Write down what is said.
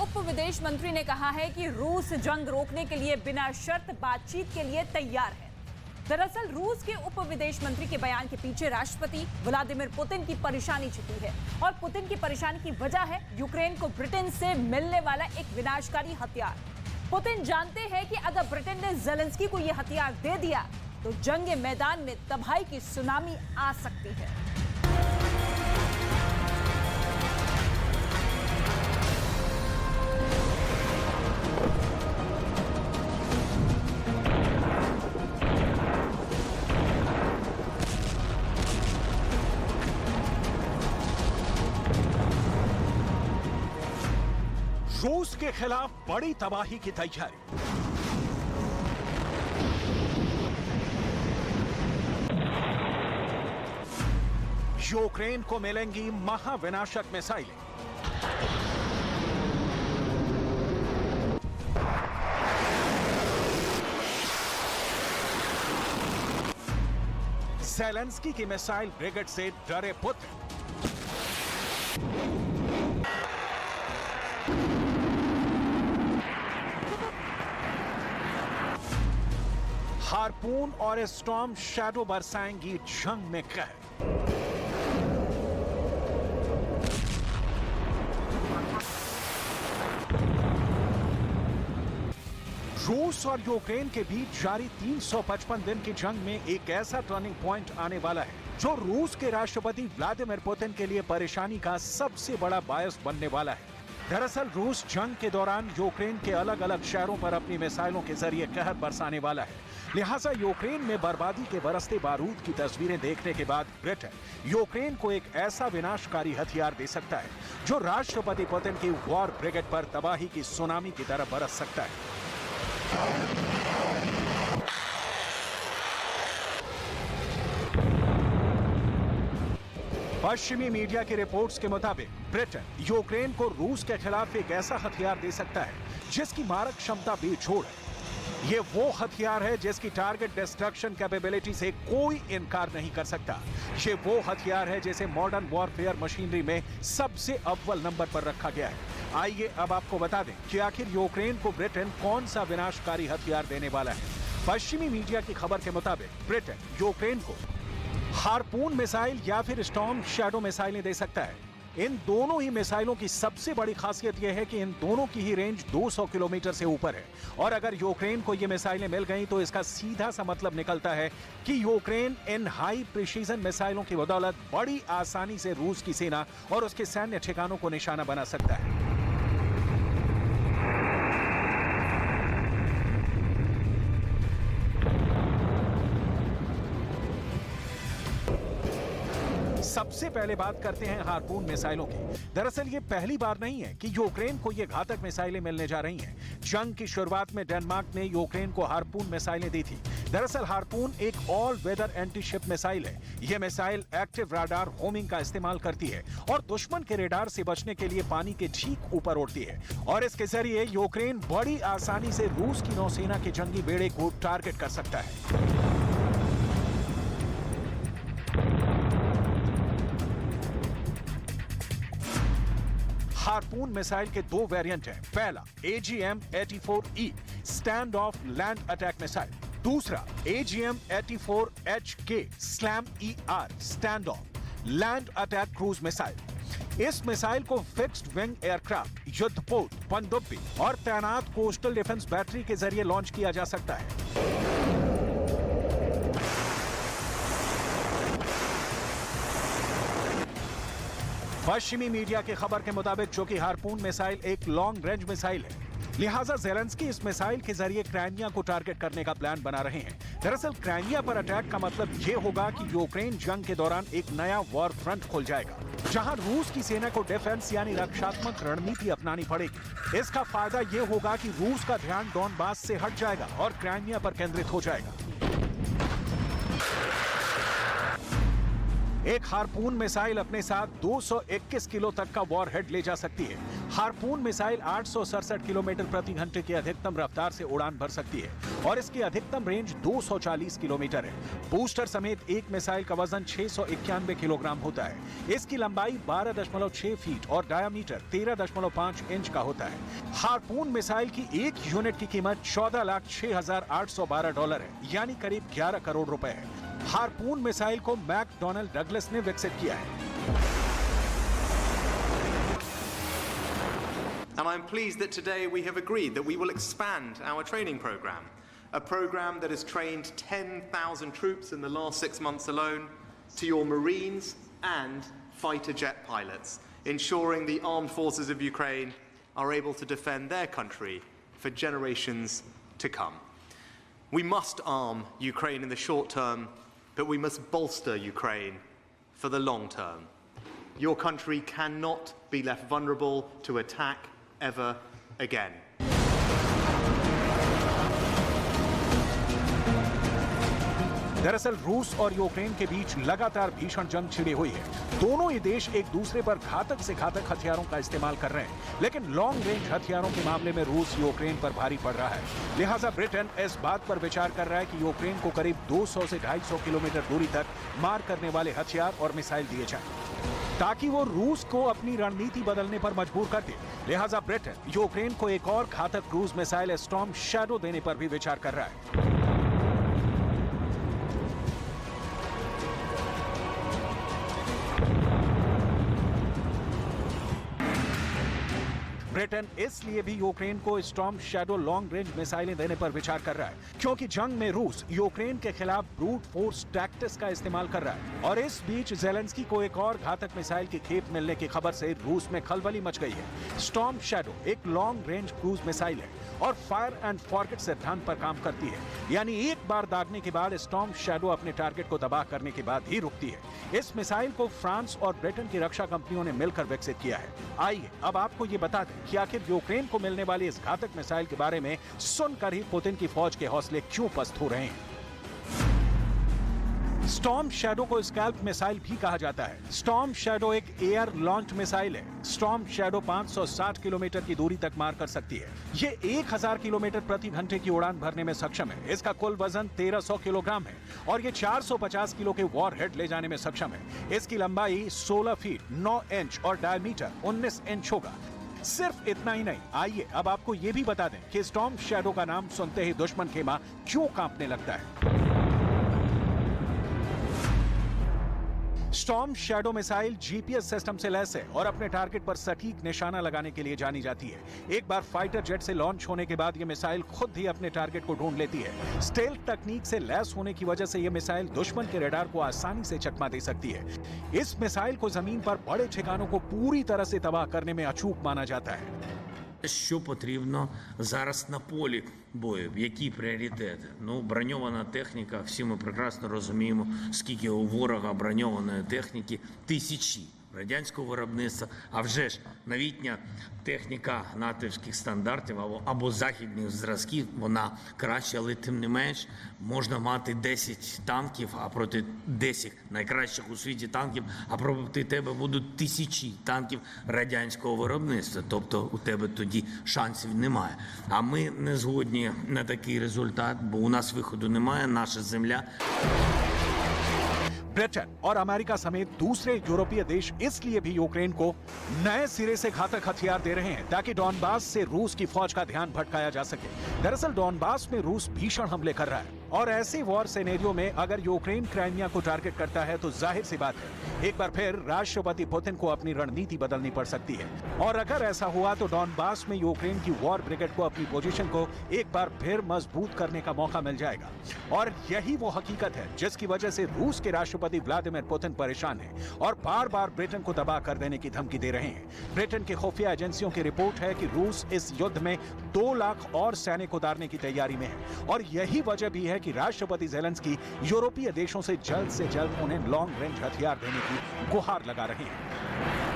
उप विदेश मंत्री ने कहा है कि रूस जंग रोकने के लिए बिना शर्त बातचीत के लिए तैयार है। दरअसल रूस के उप विदेश मंत्री के बयान के पीछे राष्ट्रपति व्लादिमीर पुतिन की परेशानी छिपी है और पुतिन की परेशानी की वजह है यूक्रेन को ब्रिटेन से मिलने वाला एक विनाशकारी हथियार। पुतिन जानते हैं कि अगर ब्रिटेन ने ज़ेलेंस्की को यह हथियार दे दिया तो जंग मैदान में तबाही की सुनामी आ सकती है। रूस के खिलाफ बड़ी तबाही की तैयारी। यूक्रेन को मिलेंगी महाविनाशक मिसाइलें। ज़ेलेंस्की की मिसाइल ब्रिगेड से डरे पुतिन। हार्पून और स्टॉर्म शैडो बरसाएंगी जंग में कहर। रूस और यूक्रेन के बीच जारी 355 दिन की जंग में एक ऐसा टर्निंग पॉइंट आने वाला है जो रूस के राष्ट्रपति व्लादिमीर पुतिन के लिए परेशानी का सबसे बड़ा बायस बनने वाला है। दरअसल रूस जंग के दौरान यूक्रेन के अलग अलग शहरों पर अपनी मिसाइलों के जरिए कहर बरसाने वाला है। लिहाजा यूक्रेन में बर्बादी के बरसते बारूद की तस्वीरें देखने के बाद ब्रिटेन यूक्रेन को एक ऐसा विनाशकारी हथियार दे सकता है जो राष्ट्रपति पुतिन की वॉर ब्रिगेड पर तबाही की सुनामी की तरह बरस सकता है। पश्चिमी मीडिया की रिपोर्ट्स के मुताबिक ब्रिटेन यूक्रेन को रूस के खिलाफ एक ऐसा हथियार दे सकता है जिसकी मारक क्षमता बेजोड़ है। ये वो हथियार है जिसकी टारगेट डिस्ट्रक्शन कैपेबिलिटी से कोई इनकार नहीं कर सकता। ये वो हथियार है जिसे मॉडर्न वॉरफेयर मशीनरी में सबसे अव्वल नंबर पर रखा गया है। आइए अब आपको बता दें कि आखिर यूक्रेन को ब्रिटेन कौन सा विनाशकारी हथियार देने वाला है। पश्चिमी मीडिया की खबर के मुताबिक ब्रिटेन यूक्रेन को हार्पून मिसाइल या फिर स्टॉर्म शैडो मिसाइलें दे सकता है। इन दोनों ही मिसाइलों की सबसे बड़ी खासियत यह है कि इन दोनों की ही रेंज 200 किलोमीटर से ऊपर है और अगर यूक्रेन को ये मिसाइलें मिल गईं तो इसका सीधा सा मतलब निकलता है कि यूक्रेन इन हाई प्रिसीजन मिसाइलों की बदौलत बड़ी आसानी से रूस की सेना और उसके सैन्य ठिकानों को निशाना बना सकता है। सबसे पहले बात करते हैं हार्पून मिसाइलों की। दरअसल ये पहली बार नहीं है कि यूक्रेन को ये घातक मिसाइलें मिलने जा रही हैं। जंग की शुरुआत में डेनमार्क ने यूक्रेन को हार्पून मिसाइलें दी थी। दरअसल हार्पून एक all weather anti ship missile है। ये मिसाइल एक्टिव राडार होमिंग का इस्तेमाल करती है और दुश्मन के रेडार से बचने के लिए पानी के ठीक ऊपर उड़ती है और इसके जरिए यूक्रेन बड़ी आसानी से रूस की नौसेना के जंगी बेड़े को टारगेट कर सकता है। हार्पून मिसाइल के दो वेरिएंट हैं। पहला AGM-84E stand of land attack missile, दूसरा AGM-84HK slam ER stand of land attack cruise missile. इस मिसाइल को फिक्स्ड विंग एयरक्राफ्ट, युद्धपोत, पनडुब्बी और तैनात कोस्टल डिफेंस बैटरी के जरिए लॉन्च किया जा सकता है। पश्चिमी मीडिया की खबर के मुताबिक चूंकि हार्पून मिसाइल एक लॉन्ग रेंज मिसाइल है, लिहाजा ज़ेलेंस्की इस मिसाइल के जरिए क्राइमिया को टारगेट करने का प्लान बना रहे हैं। दरअसल क्राइमिया पर अटैक का मतलब ये होगा कि यूक्रेन जंग के दौरान एक नया वॉर फ्रंट खुल जाएगा, जहां रूस की सेना को डिफेंस यानी रक्षात्मक रणनीति अपनानी पड़ेगी। इसका फायदा ये होगा कि रूस का ध्यान डॉनबास से हट जाएगा और क्राइमिया पर केंद्रित हो जाएगा। एक हार्पून मिसाइल अपने साथ 221 किलो तक का वॉरहेड ले जा सकती है हार्पून मिसाइल 867 किलोमीटर प्रति घंटे की अधिकतम रफ्तार से उड़ान भर सकती है और इसकी अधिकतम रेंज 240 किलोमीटर है। बूस्टर समेत एक मिसाइल का वजन 691 किलोग्राम होता है। इसकी लंबाई 12.6 फीट और डायामीटर 13.5 इंच का होता है। हार्पून मिसाइल की एक यूनिट की कीमत $14,06,812 है, यानी करीब 11 करोड़ रुपए है। हार्पून मिसाइल को मैकडॉनल्ड डगलस ने विकसित किया है। And I'm pleased that today we have agreed that we will expand our training program, a program that has trained 10,000 troops in the last 6 months alone, to your Marines and fighter jet pilots, ensuring the armed forces of Ukraine are able to defend their country for generations to come. We must arm Ukraine in the short term, but we must bolster Ukraine for the long term. Your country cannot be left vulnerable to attack ever again. दरअसल रूस और Ukraine के बीच लगातार भीषण जंग छिड़ी हुई है। दोनों ही देश एक दूसरे पर घातक से घातक हथियारों का इस्तेमाल कर रहे हैं, लेकिन लॉन्ग रेंज हथियारों के मामले में रूस यूक्रेन पर भारी पड़ रहा है। लिहाजा ब्रिटेन इस बात पर विचार कर रहा है कि यूक्रेन को करीब 200 से 250 किलोमीटर दूरी तक मार करने वाले हथियार और मिसाइल दिए जाएं, ताकि वो रूस को अपनी रणनीति बदलने पर मजबूर कर दे। लिहाजा ब्रिटेन यूक्रेन को एक और घातक क्रूज मिसाइल स्टॉर्म शैडो देने पर भी विचार कर रहा है। ब्रिटेन इसलिए भी यूक्रेन को स्टॉर्म शैडो लॉन्ग रेंज मिसाइलें देने पर विचार कर रहा है, क्योंकि जंग में रूस यूक्रेन के खिलाफ ब्रूट फोर्स टैक्टिक्स का इस्तेमाल कर रहा है। और इस बीच ज़ेलेंस्की को एक और घातक मिसाइल की खेप मिलने की खबर से रूस में खलबली मच गई है। स्टॉर्म शैडो एक लॉन्ग रेंज क्रूज मिसाइल है और फायर एंड फॉरगेट सिद्धांत पर काम करती है, यानी एक बार दागने के बाद स्टॉर्म शैडो अपने टारगेट को तबाह करने के बाद ही रुकती है। इस मिसाइल को फ्रांस और ब्रिटेन की रक्षा कंपनियों ने मिलकर विकसित किया है। आइए अब आपको ये बता दें कि आखिर यूक्रेन को मिलने वाली इस घातक मिसाइल के बारे में सुनकर ही पुतिन की फौज के हौसले क्यों पस्त हो रहे हैं। स्टॉर्म शैडो को स्कैल्प मिसाइल भी कहा जाता है। स्टॉर्म शैडो एक एयर लॉन्च मिसाइल है। स्टॉर्म शैडो 560 किलोमीटर की दूरी तक मार कर सकती है। ये 1000 किलोमीटर प्रति घंटे की उड़ान भरने में सक्षम है। इसका कुल वजन 1300 किलोग्राम है और ये 450 किलो के वॉरहेड ले जाने में सक्षम है। इसकी लंबाई 16 फीट 9 इंच और डायमीटर 19 इंच होगा। सिर्फ इतना ही नहीं, आइए अब आपको ये भी बता दें कि स्टॉर्म शैडो का नाम सुनते ही दुश्मन खेमा क्यों कांपने लगता है। Storm shadow missile GPS system से लैस है और अपने टारगेट पर सटीक निशाना लगाने के लिए जानी जाती है। एक बार फाइटर जेट से लॉन्च होने के बाद यह मिसाइल खुद ही अपने टारगेट को ढूंढ लेती है। स्टेल्थ तकनीक से लैस होने की वजह से यह मिसाइल दुश्मन के रडार को आसानी से चकमा दे सकती है। इस मिसाइल को जमीन पर बड़े ठिकानों को पूरी तरह से तबाह करने में अचूक माना जाता है। Що потрібно зараз на полі бою? Які пріоритети? Ну, броньована техніка, всі ми прекрасно розуміємо, скільки у ворога броньованої техніки, тисячі радянського виробництва, а вже ж новітня техніка натівських стандартів або західних зразків, вона краща, але тим не менш можна мати 10 танків, а проти 10 найкращих у світі танків, а проти тебе будуть тисячі танків радянського виробництва, тобто у тебе тоді шансів немає. А ми не згодні на такий результат, бо у нас виходу немає, наша земля. ब्रिटेन और अमेरिका समेत दूसरे यूरोपीय देश इसलिए भी यूक्रेन को नए सिरे से घातक हथियार दे रहे हैं ताकि डॉनबास से रूस की फौज का ध्यान भटकाया जा सके। दरअसल डॉनबास में रूस भीषण हमले कर रहा है और ऐसे वॉर सिनेरियो में अगर यूक्रेन क्राइमिया को टारगेट करता है तो जाहिर सी बात है एक बार फिर राष्ट्रपति पुतिन को अपनी रणनीति बदलनी पड़ सकती है। और अगर ऐसा हुआ तो डॉनबास में यूक्रेन की वॉर ब्रिगेड को अपनी पोजीशन को एक बार फिर मजबूत करने का मौका मिल जाएगा। और यही वो हकीकत है जिसकी वजह से रूस के राष्ट्रपति व्लादिमीर पुतिन परेशान है और बार बार ब्रिटेन को तबाह कर देने की धमकी दे रहे हैं। ब्रिटेन के खुफिया एजेंसियों की रिपोर्ट है कि रूस इस युद्ध में 2 लाख और सैनिक उतारने की तैयारी में है और यही वजह भी है कि राष्ट्रपति ज़ेलेंस्की यूरोपीय देशों से जल्द उन्हें लॉन्ग रेंज हथियार देने की गुहार लगा रहे हैं।